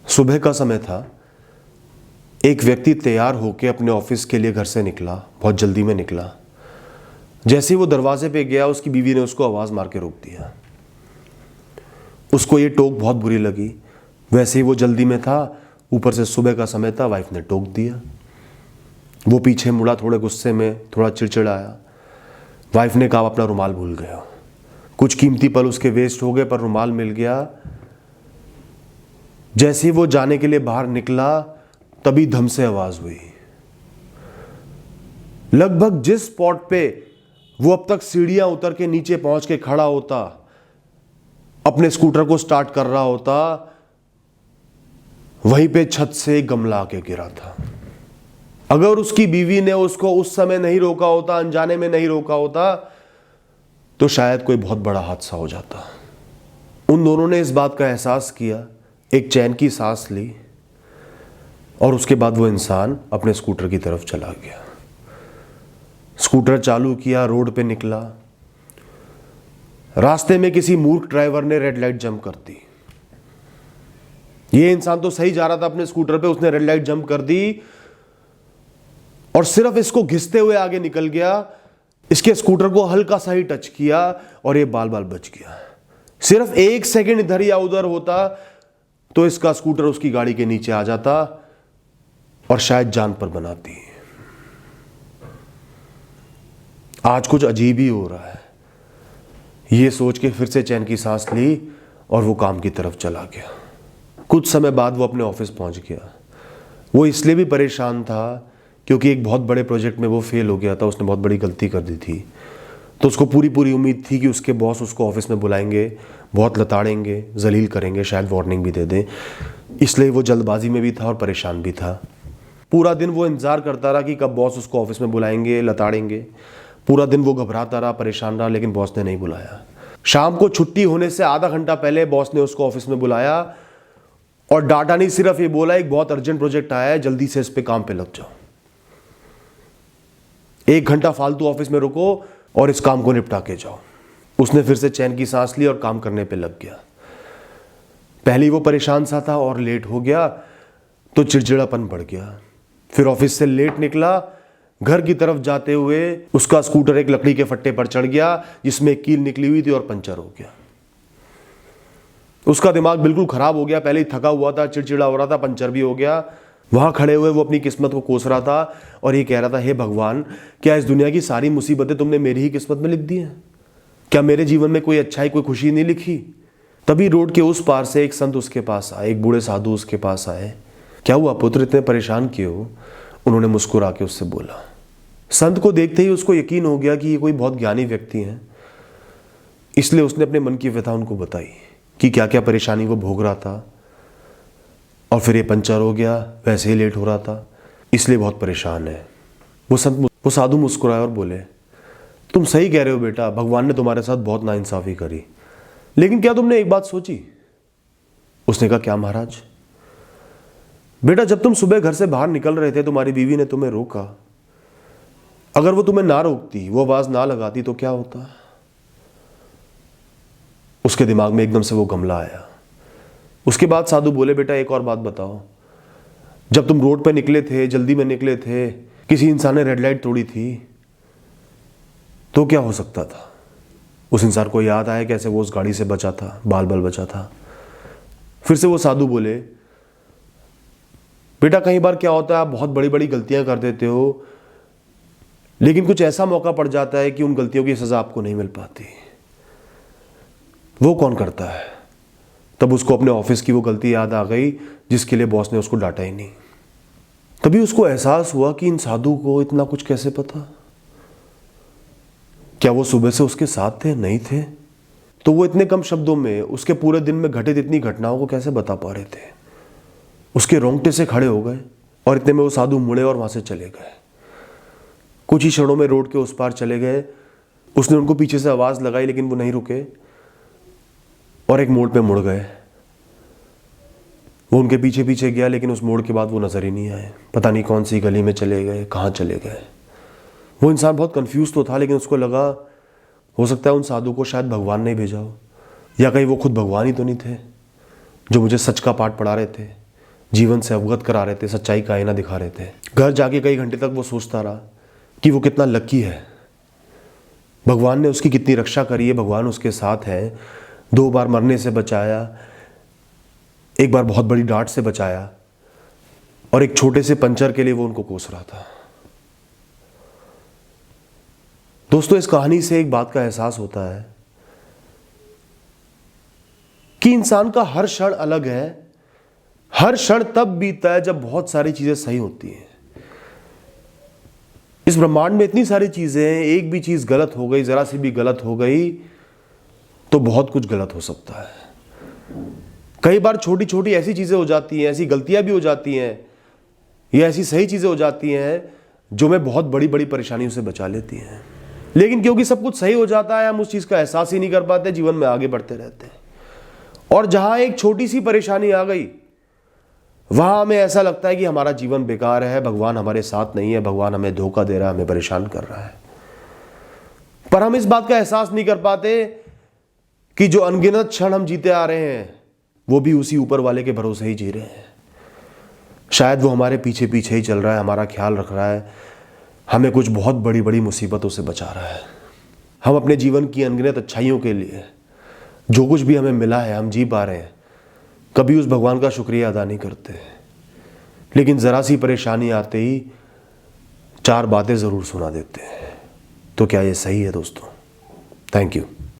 सुबह का समय था। एक व्यक्ति तैयार होकर अपने ऑफिस के लिए घर से निकला, बहुत जल्दी में निकला। जैसे ही वो दरवाजे पे गया, उसकी बीवी ने उसको आवाज़ मार के रोक दिया। उसको ये टोक बहुत बुरी लगी। वैसे ही वो जल्दी में था, ऊपर से सुबह का समय था, वाइफ ने टोक दिया। वो पीछे मुड़ा, थोड़े गुस्से में, थोड़ा चिड़चिड़ाया। वाइफ ने कहा अपना रुमाल भूल गया। कुछ कीमती पल उसके वेस्ट हो गए, पर रुमाल मिल गया। जैसे ही वो जाने के लिए बाहर निकला, तभी धम से आवाज हुई। लगभग जिस स्पॉट पे वो अब तक सीढ़ियां उतर के नीचे पहुंच के खड़ा होता, अपने स्कूटर को स्टार्ट कर रहा होता, वहीं पे छत से एक गमला आके गिरा था। अगर उसकी बीवी ने उसको उस समय नहीं रोका होता, अनजाने में नहीं रोका होता, तो शायद कोई बहुत बड़ा हादसा हो जाता। उन दोनों ने इस बात का एहसास किया, एक चैन की सांस ली, और उसके बाद वो इंसान अपने स्कूटर की तरफ चला गया। स्कूटर चालू किया, रोड पे निकला। रास्ते में किसी मूर्ख ड्राइवर ने रेड लाइट जंप कर दी। ये इंसान तो सही जा रहा था अपने स्कूटर पे, उसने रेड लाइट जंप कर दी और सिर्फ इसको घिसते हुए आगे निकल गया। इसके स्कूटर को हल्का सा ही टच किया और ये बाल बाल बच गया। सिर्फ एक सेकंड इधर या उधर होता तो इसका स्कूटर उसकी गाड़ी के नीचे आ जाता और शायद जान पर बनाती। आज कुछ अजीब ही हो रहा है, ये सोच के फिर से चैन की सांस ली और वो काम की तरफ चला गया। कुछ समय बाद वो अपने ऑफिस पहुंच गया। वो इसलिए भी परेशान था क्योंकि एक बहुत बड़े प्रोजेक्ट में वो फेल हो गया था। उसने बहुत बड़ी गलती कर दी थी। तो उसको पूरी उम्मीद थी कि उसके बॉस उसको ऑफिस में बुलाएंगे, बहुत लताड़ेंगे, जलील करेंगे, शायद वार्निंग भी दे दें। इसलिए वो जल्दबाजी में भी था और परेशान भी था। पूरा दिन वो इंतज़ार करता रहा कि कब बॉस उसको ऑफिस में बुलाएंगे, लताड़ेंगे। पूरा दिन वो घबराता रहा, परेशान रहा, लेकिन बॉस ने नहीं बुलाया। शाम को छुट्टी होने से आधा घंटा पहले बॉस ने उसको ऑफिस में बुलाया और डाटा नहीं, सिर्फ ये बोला एक बहुत अर्जेंट प्रोजेक्ट आया है, जल्दी से इस पे काम पे लग जाओ। 1 घंटा फालतू ऑफिस में रुको और इस काम को निपटा के जाओ। उसने फिर से चैन की सांस ली और काम करने पे लग गया। पहले वो परेशान सा था और लेट हो गया तो चिड़चिड़ापन बढ़ गया। फिर ऑफिस से लेट निकला, घर की तरफ जाते हुए उसका स्कूटर एक लकड़ी के फट्टे पर चढ़ गया जिसमें एक कील निकली हुई थी और पंचर हो गया। उसका दिमाग बिल्कुल खराब हो गया। पहले ही थका हुआ था, चिड़चिड़ा हो रहा था, पंचर भी हो गया। वहां खड़े हुए वो अपनी किस्मत को कोस रहा था और ये कह रहा था, हे भगवान, क्या इस दुनिया की सारी मुसीबतें तुमने मेरी ही किस्मत में लिख दी हैं? क्या मेरे जीवन में कोई अच्छाई, कोई खुशी नहीं लिखी? तभी रोड के उस पार से एक संत उसके पास आए, एक बूढ़े साधु उसके पास आए। क्या हुआ पुत्र, इतने परेशान क्यों? उन्होंने मुस्कुरा के उससे बोला। संत को देखते ही उसको यकीन हो गया कि ये कोई बहुत ज्ञानी व्यक्ति हैं। इसलिए उसने अपने मन की व्यथा उनको बताई कि क्या क्या परेशानी वो भोग रहा था, और फिर ये पंचर हो गया, वैसे ही लेट हो रहा था, इसलिए बहुत परेशान है। वो साधु मुस्कुराए और बोले, तुम सही कह रहे हो बेटा, भगवान ने तुम्हारे साथ बहुत नाइंसाफी करी, लेकिन क्या तुमने एक बात सोची? उसने कहा, क्या महाराज? बेटा, जब तुम सुबह घर से बाहर निकल रहे थे, तुम्हारी बीवी ने तुम्हें रोका। अगर वो तुम्हें ना रोकती, वो आवाज ना लगाती, तो क्या होता? उसके दिमाग में एकदम से वो गमला आया। उसके बाद साधु बोले, बेटा एक और बात बताओ, जब तुम रोड पे निकले थे, जल्दी में निकले थे, किसी इंसान ने रेड लाइट तोड़ी थी, तो क्या हो सकता था? उस इंसान को याद आया कैसे वो उस गाड़ी से बचा था, बाल बाल बचा था। फिर से वो साधु बोले, बेटा कई बार क्या होता है, आप बहुत बड़ी बड़ी गलतियां कर देते हो, लेकिन कुछ ऐसा मौका पड़ जाता है कि उन गलतियों की सजा आपको नहीं मिल पाती। वो कौन करता है? तब उसको अपने ऑफिस की वो गलती याद आ गई जिसके लिए बॉस ने उसको डांटा ही नहीं। तभी उसको एहसास हुआ कि इन साधु को इतना कुछ कैसे पता? क्या वो सुबह से उसके साथ थे? नहीं थे तो वो इतने कम शब्दों में उसके पूरे दिन में घटित इतनी घटनाओं को कैसे बता पा रहे थे? उसके रोंगटे से खड़े हो गए और इतने में वो साधु मुड़े और वहां से चले गए। कुछ ही क्षणों में रोड के उस पार चले गए। उसने उनको पीछे से आवाज लगाई, लेकिन वो नहीं रुके और एक मोड़ पे मुड़ गए। वो उनके पीछे पीछे गया, लेकिन उस मोड़ के बाद वो नजर ही नहीं आए। पता नहीं कौन सी गली में चले गए, कहाँ चले गए। वो इंसान बहुत कंफ्यूज तो था, लेकिन उसको लगा हो सकता है उन साधु को शायद भगवान ने भेजा हो, या कहीं वो खुद भगवान ही तो नहीं थे जो मुझे सच का पाठ पढ़ा रहे थे। जीवन से अवगत करा रहे थे, सच्चाई का आईना दिखा रहे थे। घर जाके कई घंटे तक वो सोचता रहा कि वो कितना लकी है, भगवान ने उसकी कितनी रक्षा करी है, भगवान उसके साथ है। 2 बार मरने से बचाया, 1 बार बहुत बड़ी डांट से बचाया, और एक छोटे से पंचर के लिए वो उनको कोस रहा था। दोस्तों, इस कहानी से एक बात का एहसास होता है कि इंसान का हर क्षण अलग है। हर क्षण तब बीतता है जब बहुत सारी चीजें सही होती हैं। इस ब्रह्मांड में इतनी सारी चीजें हैं, एक भी चीज गलत हो गई, जरा सी भी गलत हो गई तो बहुत कुछ गलत हो सकता है। कई बार छोटी छोटी ऐसी चीजें हो जाती हैं, ऐसी गलतियां भी हो जाती हैं, या ऐसी सही चीजें हो जाती हैं जो हमें बहुत बड़ी बड़ी परेशानियों से बचा लेती हैं। लेकिन क्योंकि सब कुछ सही हो जाता है, हम उस चीज का एहसास ही नहीं कर पाते, जीवन में आगे बढ़ते रहते हैं। और जहां एक छोटी सी परेशानी आ गई, वहां हमें ऐसा लगता है कि हमारा जीवन बेकार है, भगवान हमारे साथ नहीं है, भगवान हमें धोखा दे रहा है, हमें परेशान कर रहा है। पर हम इस बात का एहसास नहीं कर पाते कि जो अनगिनत क्षण हम जीते आ रहे हैं वो भी उसी ऊपर वाले के भरोसे ही जी रहे हैं। शायद वो हमारे पीछे पीछे ही चल रहा है, हमारा ख्याल रख रहा है, हमें कुछ बहुत बड़ी बड़ी मुसीबतों से बचा रहा है। हम अपने जीवन की अनगिनत अच्छाइयों के लिए जो कुछ भी हमें मिला है, हम जी पा रहे हैं, कभी उस भगवान का शुक्रिया अदा नहीं करते। लेकिन ज़रा सी परेशानी आते ही 4 बातें ज़रूर सुना देते हैं। तो क्या ये सही है दोस्तों? Thank you.